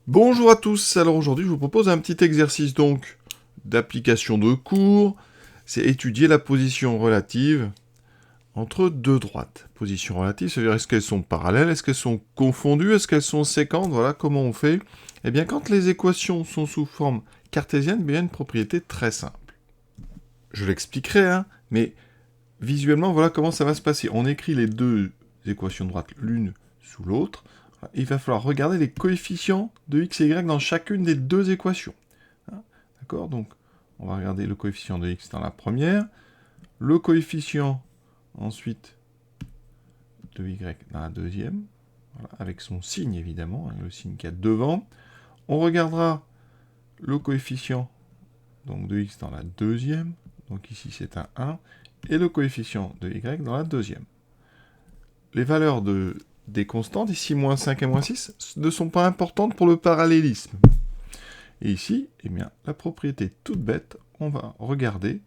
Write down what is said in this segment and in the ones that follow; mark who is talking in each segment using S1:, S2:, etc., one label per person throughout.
S1: Bonjour à tous, alors aujourd'hui je vous propose un petit exercice donc d'application de cours, c'est étudier la position relative entre deux droites. Position relative, ça veut dire est-ce qu'elles sont parallèles, est-ce qu'elles sont confondues, est-ce qu'elles sont séquentes, voilà comment on fait. Eh bien quand les équations sont sous forme cartésienne, il y a une propriété très simple. Je l'expliquerai, mais visuellement voilà comment ça va se passer. On écrit les deux équations de droite l'une sous l'autre. Il va falloir regarder les coefficients de x et y dans chacune des deux équations. D'accord? Donc, on va regarder le coefficient de x dans la première, le coefficient ensuite de y dans la deuxième, voilà, avec son signe évidemment, le signe qu'il y a devant. On regardera le coefficient donc, de x dans la deuxième, donc ici c'est un 1, et le coefficient de y dans la deuxième. Les valeurs des constantes, ici moins 5 et moins 6, ne sont pas importantes pour le parallélisme. Et ici, eh bien, la propriété toute bête, on va regarder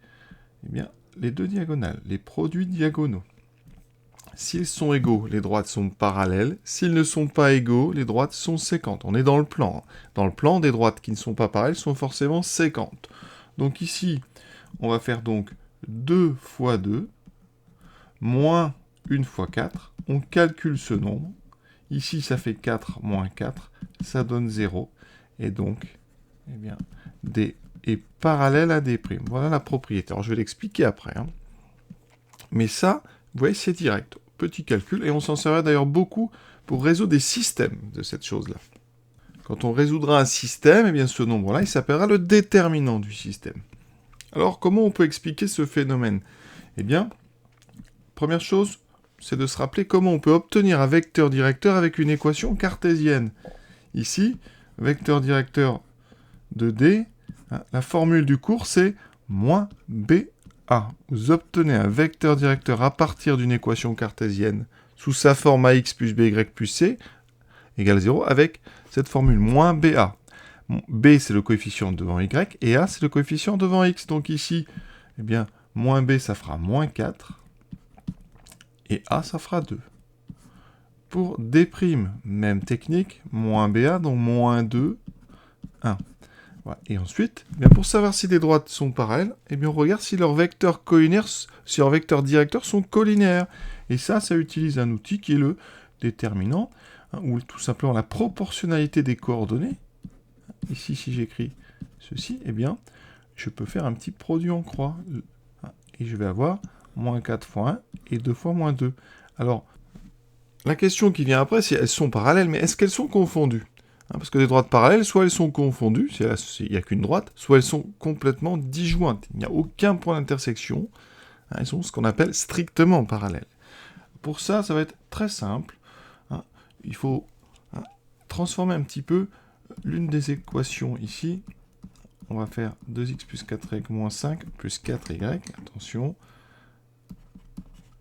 S1: eh bien, les deux diagonales, les produits diagonaux. S'ils sont égaux, les droites sont parallèles. S'ils ne sont pas égaux, les droites sont séquentes. On est dans le plan. Dans le plan, des droites qui ne sont pas parallèles sont forcément séquentes. Donc ici, on va faire donc 2 fois 2, moins 1 fois 4. On calcule ce nombre. Ici, ça fait 4 moins 4, ça donne 0. Et donc, eh bien, D est parallèle à D'. Voilà la propriété. Alors, je vais l'expliquer après. Mais ça, vous voyez, c'est direct. Petit calcul, et on s'en servira d'ailleurs beaucoup pour résoudre des systèmes de cette chose-là. Quand on résoudra un système, eh bien, ce nombre-là, il s'appellera le déterminant du système. Alors, comment on peut expliquer ce phénomène? Eh bien, première chose, c'est de se rappeler comment on peut obtenir un vecteur directeur avec une équation cartésienne. Ici, vecteur directeur de D, la formule du cours, c'est moins BA. Vous obtenez un vecteur directeur à partir d'une équation cartésienne sous sa forme AX plus BY plus C égale 0 avec cette formule moins BA. B, c'est le coefficient devant Y, et A, c'est le coefficient devant X. Donc ici, eh bien, moins B, ça fera moins 4, et A, ça fera 2. Pour D', même technique, moins BA, donc moins 2, 1. Voilà. Et ensuite, eh bien pour savoir si des droites sont parallèles, eh bien on regarde si leurs vecteurs collinaires, si leurs vecteurs directeurs sont collinaires. Et ça utilise un outil qui est le déterminant, ou tout simplement la proportionnalité des coordonnées. Ici, si j'écris ceci, eh bien, je peux faire un petit produit en croix. Et je vais avoir moins 4 fois 1 et 2 fois moins 2. Alors, la question qui vient après, c'est elles sont parallèles, mais est-ce qu'elles sont confondues? Parce que les droites parallèles, soit elles sont confondues, il n'y a qu'une droite, soit elles sont complètement disjointes. Il n'y a aucun point d'intersection. Elles sont ce qu'on appelle strictement parallèles. Pour ça, ça va être très simple. Il faut transformer un petit peu l'une des équations ici. On va faire 2x plus 4y moins 5 plus 4y. Attention.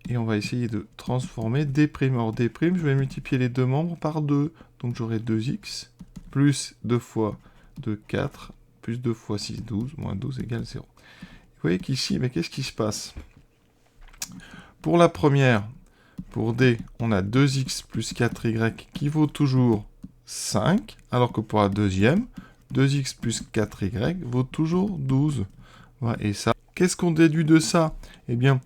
S1: Et on va essayer de transformer D'. Or D', je vais multiplier les deux membres par 2. Donc j'aurai 2x plus 2 fois 2, 4, plus 2 fois 6, 12, moins 12 égale 0. Vous voyez qu'ici, mais qu'est-ce qui se passe? Pour la première, pour D, on a 2x plus 4y qui vaut toujours 5, alors que pour la deuxième, 2x plus 4y vaut toujours 12. Voilà, et ça, qu'est-ce qu'on déduit de ça? Eh bien,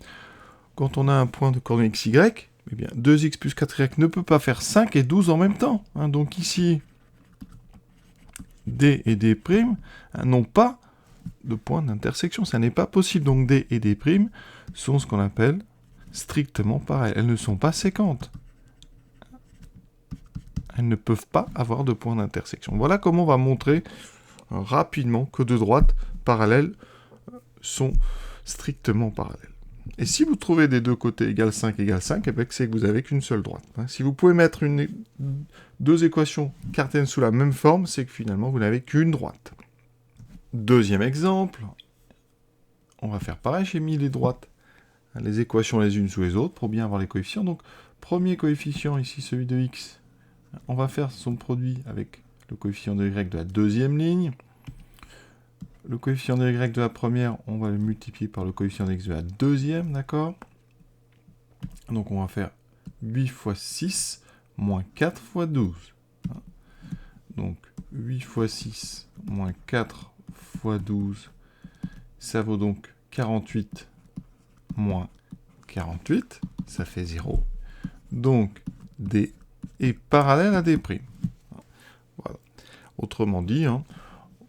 S1: quand on a un point de coordonnées xy, eh bien, 2x plus 4y ne peut pas faire 5 et 12 en même temps. Donc ici, D et D' n'ont pas de point d'intersection. Ça n'est pas possible. Donc D et D' sont ce qu'on appelle strictement pareilles. Elles ne sont pas séquentes. Elles ne peuvent pas avoir de point d'intersection. Voilà comment on va montrer rapidement que deux droites parallèles sont strictement parallèles. Et si vous trouvez des deux côtés égale 5, eh bien, c'est que vous n'avez qu'une seule droite. Si vous pouvez mettre deux équations cartésiennes sous la même forme, c'est que finalement, vous n'avez qu'une droite. Deuxième exemple, on va faire pareil, j'ai mis les droites, les équations les unes sous les autres, pour bien avoir les coefficients. Donc, premier coefficient, ici celui de x, on va faire son produit avec le coefficient de y de la deuxième ligne. Le coefficient de y de la première, on va le multiplier par le coefficient de x de la deuxième, d'accord? Donc on va faire 8 fois 6, moins 4 fois 12. Donc 8 fois 6 moins 4 fois 12, ça vaut donc 48 moins 48, ça fait 0. Donc, D est parallèle à D'. Voilà. Autrement dit,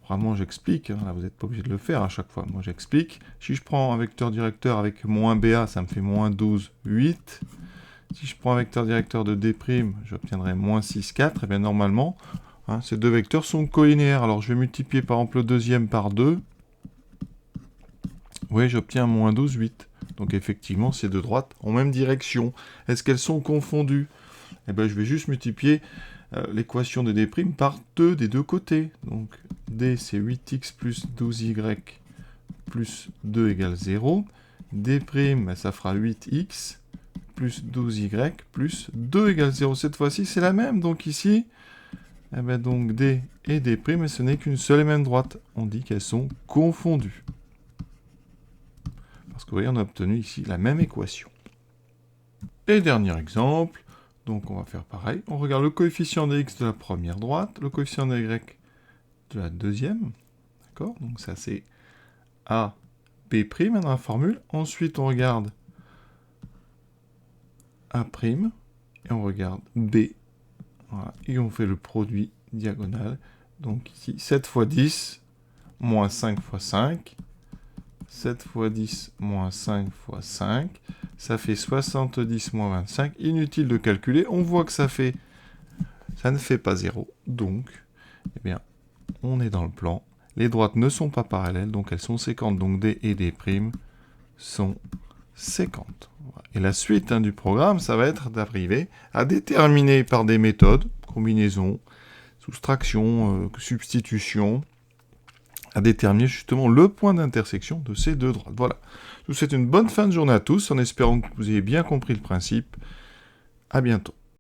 S1: vraiment j'explique, là vous n'êtes pas obligé de le faire à chaque fois, moi j'explique. Si je prends un vecteur directeur avec moins BA, ça me fait moins 12, 8. Si je prends un vecteur directeur de D', j'obtiendrai moins 6, 4. Et bien normalement, ces deux vecteurs sont collinéaires. Alors je vais multiplier par exemple le deuxième par 2. Oui, j'obtiens moins 12, 8. Donc effectivement, ces deux droites ont même direction. Est-ce qu'elles sont confondues? Eh bien, je vais juste multiplier l'équation de D' par 2 des deux côtés. Donc D, c'est 8x plus 12y plus 2 égale 0. D', ça fera 8x plus 12y plus 2 égale 0. Cette fois-ci, c'est la même. Donc ici, eh bien, donc D et D', et ce n'est qu'une seule et même droite. On dit qu'elles sont confondues. Parce que vous voyez, on a obtenu ici la même équation. Et dernier exemple, donc on va faire pareil. On regarde le coefficient de x de la première droite, le coefficient de y de la deuxième. D'accord? Donc ça c'est A, B' dans la formule. Ensuite on regarde A', et on regarde B. Voilà. Et on fait le produit diagonal. Donc ici, 7 fois 10, moins 5 fois 5. 7 fois 10 moins 5 fois 5, ça fait 70 moins 25. Inutile de calculer, on voit que ça ne fait pas 0. Donc, eh bien, on est dans le plan. Les droites ne sont pas parallèles, donc elles sont séquentes. Donc D et D' sont séquentes. Et la suite du programme, ça va être d'arriver à déterminer par des méthodes, combinaison, soustraction, substitution, à déterminer justement le point d'intersection de ces deux droites. Voilà. Je vous souhaite une bonne fin de journée à tous, en espérant que vous ayez bien compris le principe. À bientôt.